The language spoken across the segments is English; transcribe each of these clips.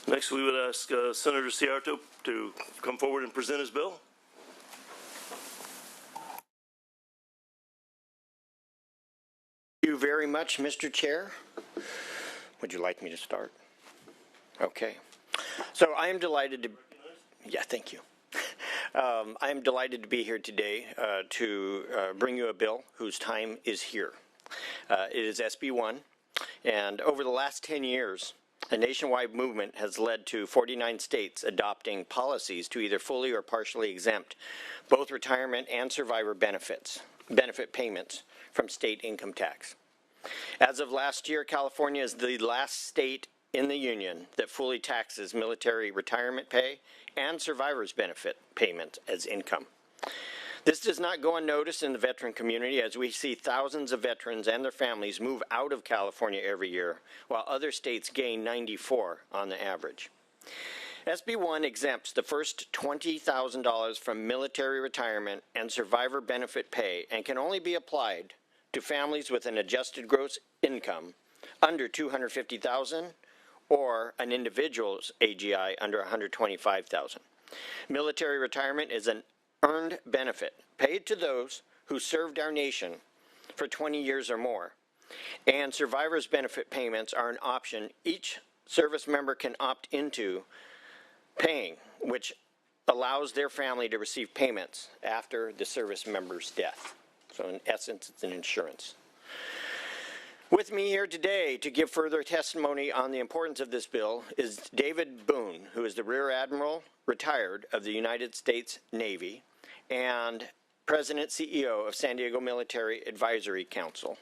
Next, we would ask Senator Ciarto to come forward and present his bill. Thank you very much, Mr. Chair. Would you like me to start? Okay. So I am delighted to, thank you. I am delighted to be here today to bring you a bill whose time is here. It is SB 1, and over the last 10 years, a nationwide movement has led to 49 states adopting policies to either fully or partially exempt both retirement and survivor benefit payments from state income tax. As of last year, California is the last state in the union that fully taxes military retirement pay and survivors benefit payment as income. This does not go unnoticed in the veteran community, as we see thousands of veterans and their families move out of California every year, while other states gain 94 on the average. SB 1 exempts the first $20,000 from military retirement and survivor benefit pay and can only be applied to families with an adjusted gross income under $250,000 or an individual's AGI under $125,000. Military retirement is an earned benefit paid to those who served our nation for 20 years or more, and survivors benefit payments are an option each service member can opt into paying, which allows their family to receive payments after the service member's death. So in essence, it's an insurance. With me here today to give further testimony on the importance of this bill is David Boone, who is the Rear Admiral, retired, of the United States Navy and President CEO of San Diego Military Advisory Council.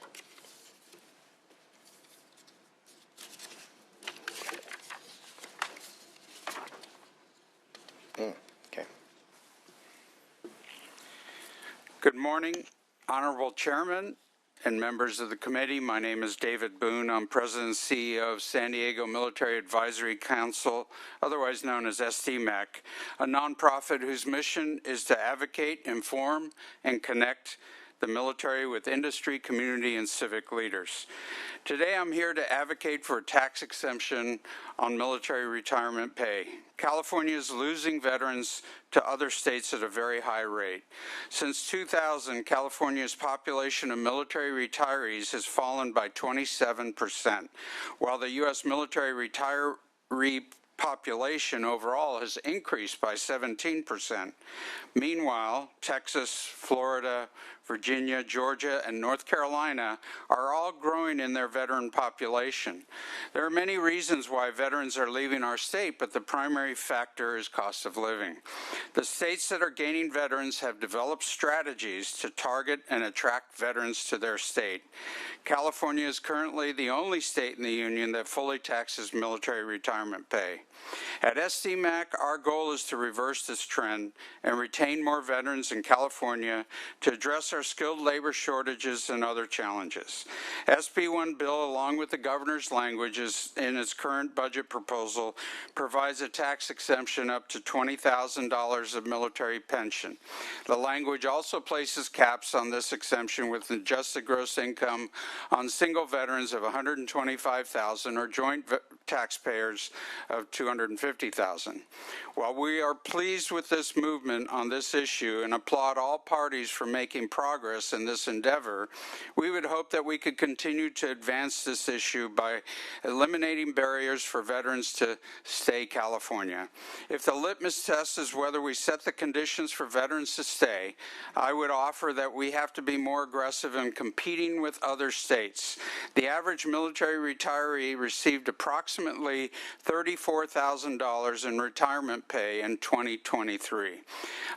Okay. Good morning, Honorable Chairman and members of the committee. My name is David Boone. I'm President and CEO of San Diego Military Advisory Council, otherwise known as SDMAC, a nonprofit whose mission is to advocate, inform, and connect the military with industry, community, and civic leaders. Today I'm here to advocate for a tax exemption on military retirement pay. California is losing veterans to other states at a very high rate. Since 2000, California's population of military retirees has fallen by 27%, while the U.S. military retiree population overall has increased by 17%. Meanwhile, Texas, Florida, Virginia, Georgia, and North Carolina are all growing in their veteran population. There are many reasons why veterans are leaving our state, but the primary factor is cost of living. The states that are gaining veterans have developed strategies to target and attract veterans to their state. California is currently the only state in the union that fully taxes military retirement pay. At SDMAC, our goal is to reverse this trend and retain more veterans in California to address our skilled labor shortages and other challenges. SB 1 bill, along with the governor's languages in its current budget proposal, provides a tax exemption up to $20,000 of military pension. The language also places caps on this exemption with an adjusted gross income on single veterans of $125,000 or joint taxpayers of $250,000. While we are pleased with this movement on this issue and applaud all parties for making progress in this endeavor, we would hope that we could continue to advance this issue by eliminating barriers for veterans to stay California. If the litmus test is whether we set the conditions for veterans to stay, I would offer that we have to be more aggressive in competing with other states. The average military retiree received approximately $34,000 in retirement pay in 2023.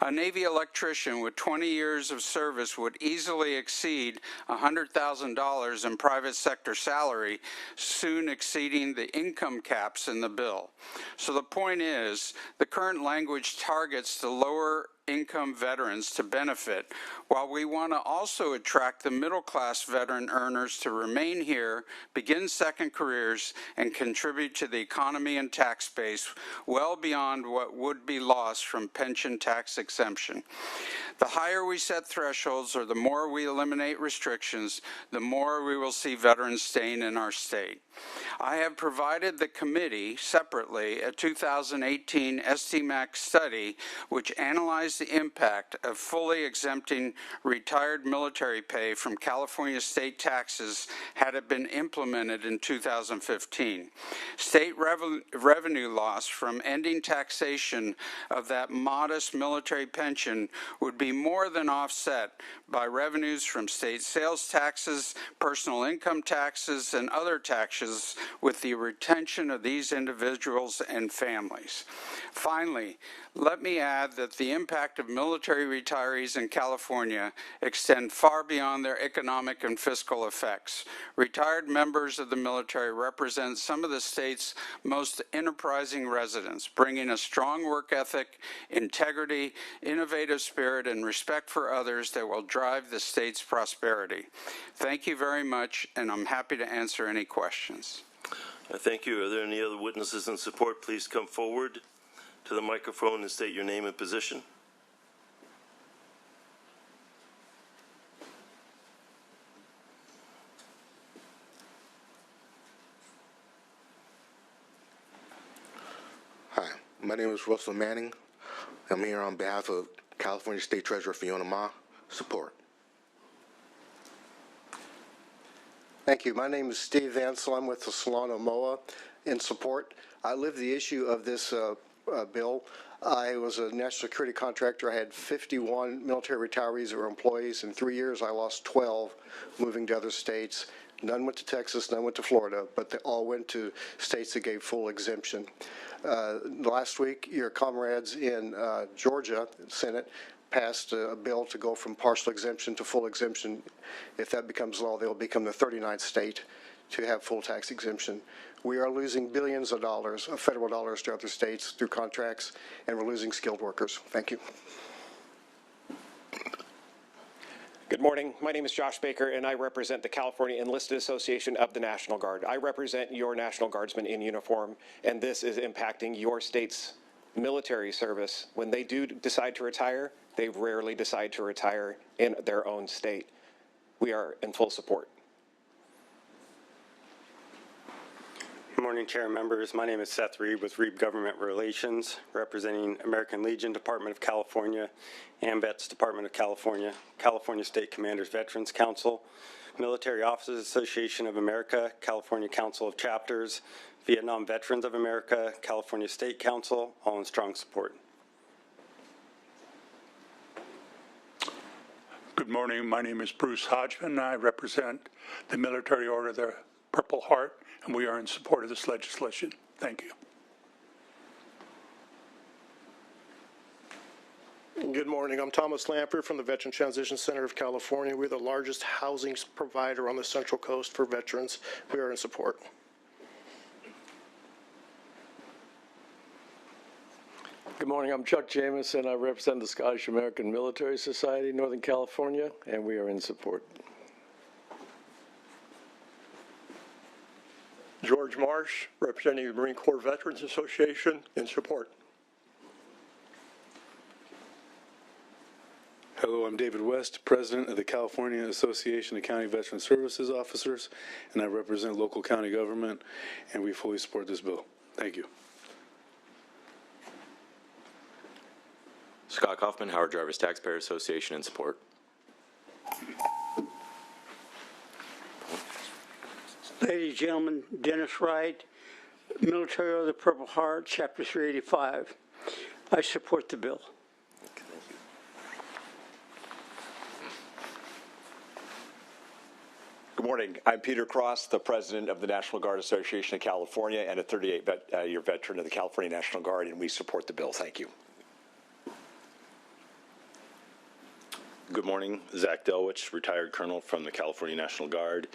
A Navy electrician with 20 years of service would easily exceed $100,000 in private sector salary, soon exceeding the income caps in the bill. So the point is, the current language targets the lower income veterans to benefit, while we want to also attract the middle-class veteran earners to remain here, begin second careers, and contribute to the economy and tax base well beyond what would be lost from pension tax exemption. The higher we set thresholds or the more we eliminate restrictions, the more we will see veterans staying in our state. I have provided the committee separately a 2018 STMAC study which analyzed the impact of fully exempting retired military pay from California state taxes had it been implemented in 2015. State revenue loss from ending taxation of that modest military pension would be more than offset by revenues from state sales taxes, personal income taxes, and other taxes with the retention of these individuals and families. Finally, let me add that the impact of military retirees in California extend far beyond their economic and fiscal effects. Retired members of the military represent some of the state's most enterprising residents, bringing a strong work ethic, integrity, innovative spirit, and respect for others that will drive the state's prosperity. Thank you very much, and I'm happy to answer any questions. Thank you. Are there any other witnesses in support? Please come forward to the microphone and state your name and position. Hi, my name is Russell Manning. I'm here on behalf of California State Treasurer Fiona Ma. Support. Thank you. My name is Steve Ansel. I'm with the Solano MOA in support. I live the issue of this bill. I was a national security contractor. I had 51 military retirees that were employees. In 3 years, I lost 12 moving to other states. None went to Texas, none went to Florida, but they all went to states that gave full exemption. Last week, your comrades in Georgia, Senate, passed a bill to go from partial exemption to full exemption. If that becomes law, they'll become the 39th state to have full tax exemption. We are losing billions of dollars, of federal dollars, to other states through contracts, and we're losing skilled workers. Thank you. Good morning. My name is Josh Baker, and I represent the California Enlisted Association of the National Guard. I represent your National Guardsmen in uniform, and this is impacting your state's military service. When they do decide to retire, they rarely decide to retire in their own state. We are in full support. Good morning, Chair and members. My name is Seth Reed with Reed Government Relations, representing American Legion Department of California, AMVETS Department of California, California State Commanders Veterans Council, Military Officers Association of America, California Council of Chapters, Vietnam Veterans of America, California State Council, all in strong support. Good morning. My name is Bruce Hodgman. I represent the Military Order of the Purple Heart, and we are in support of this legislation. Thank you. Good morning. I'm Thomas Lamper from the Veteran Transition Center of California. We're the largest housing provider on the Central Coast for veterans. We are in support. Good morning. I'm Chuck Jamieson. I represent the Scottish American Military Society, Northern California, and we are in support. George Marsh, representing the Marine Corps Veterans Association, in support. Hello, I'm David West, President of the California Association of County Veteran Services Officers, and I represent local county government, and we fully support this bill. Thank you. Scott Kaufman, Howard Jarvis Taxpayer Association, in support. Ladies and gentlemen, Dennis Wright, Military of the Purple Heart, Chapter 385. I support the bill. Good morning. I'm Peter Cross, the President of the National Guard Association of California and a 38-year veteran of the California National Guard, and we support the bill. Thank you. Good morning. Zach Delwich, retired colonel from the California National Guard.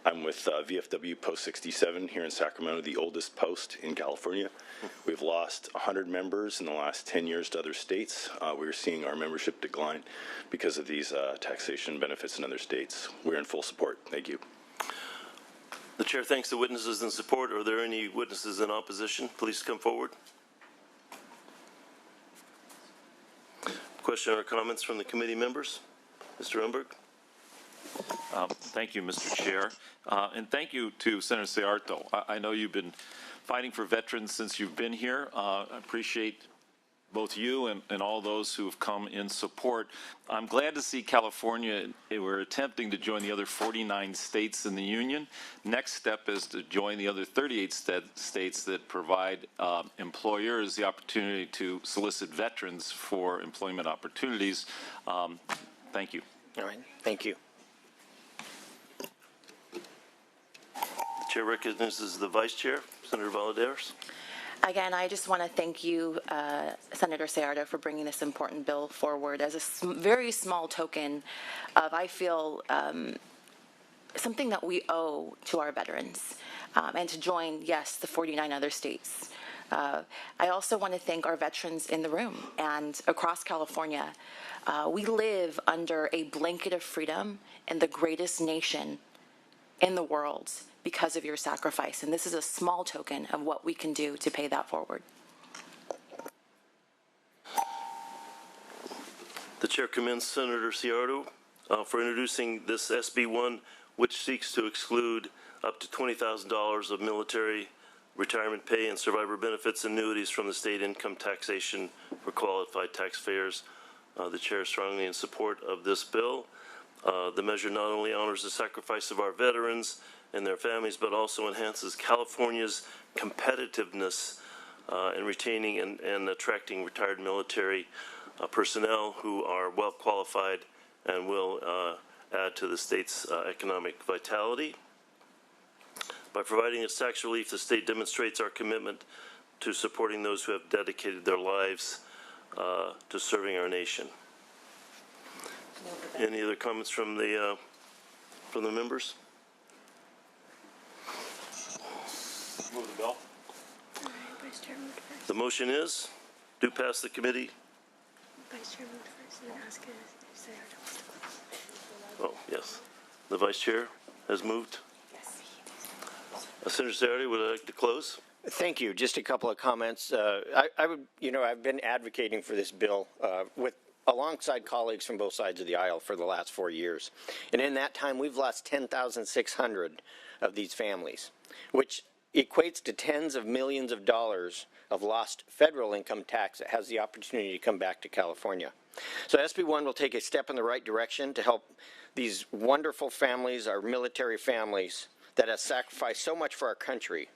I'm with VFW Post 67 here in Sacramento, the oldest post in California. We've lost 100 members in the last 10 years to other states. We're seeing our membership decline because of these taxation benefits in other states. We're in full support. Thank you. The chair thanks the witnesses in support. Are there any witnesses in opposition? Please come forward. Question or comments from the committee members? Mr. Umberg? Thank you, Mr. Chair. And thank you to Senator Ciarto. I know you've been fighting for veterans since you've been here. I appreciate both you and all those who have come in support. I'm glad to see California, we're attempting to join the other 49 states in the union. Next step is to join the other 38 states that provide employers the opportunity to solicit veterans for employment opportunities. Thank you. All right, thank you. The chair recognizes the vice chair, Senator Valladares. Again, I just want to thank you, Senator Ciarto, for bringing this important bill forward as a very small token of, I feel, something that we owe to our veterans, and to join, yes, the 49 other states. I also want to thank our veterans in the room and across California. We live under a blanket of freedom in the greatest nation in the world because of your sacrifice, and this is a small token of what we can do to pay that forward. The chair commends Senator Ciarto for introducing this SB1, which seeks to exclude up to $20,000 of military retirement pay and survivor benefits annuities from the state income taxation for qualified taxpayers. The chair is strongly in support of this bill. The measure not only honors the sacrifice of our veterans and their families, but also enhances California's competitiveness in retaining and attracting retired military personnel who are well qualified and will add to the state's economic vitality. By providing its tax relief, the state demonstrates our commitment to supporting those who have dedicated their lives to serving our nation. Any other comments from the members? Move the bill. The motion is, do pass the committee. Vice Chair moved first and then ask if Ciarto wants to Oh, close. yes. The vice chair has moved. Senator Ciarto, would like to close? Thank you. Just a couple of comments. I would, I've been advocating for this bill alongside colleagues from both sides of the aisle for the last 4 years. And in that time, we've lost 10,600 of these families, which equates to tens of millions of dollars of lost federal income tax that has the opportunity to come back to California. So SB1 will take a step in the right direction to help these wonderful families, our military families, that have sacrificed so much for our country,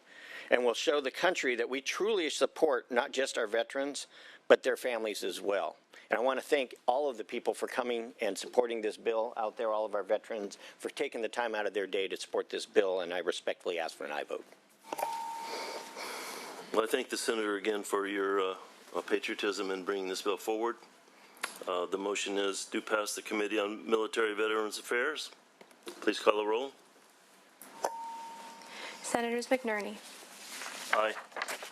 and will show the country that we truly support not just our veterans, but their families as well. And I want to thank all of the people for coming and supporting this bill out there, all of our veterans, for taking the time out of their day to support this bill, and I respectfully ask for an aye vote. Well, I thank the senator again for your patriotism in bringing this bill forward. The motion is, do pass the Committee on Military Veterans Affairs. Please call the roll. Senators McNerney. Aye.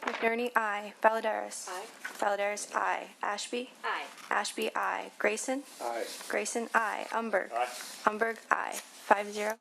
McNerney, aye. Valladares. Aye. Valladares, aye. Ashby. Aye. Ashby, aye. Grayson. Aye. Grayson, aye. Umberg. Aye. Umberg, aye. 5-0.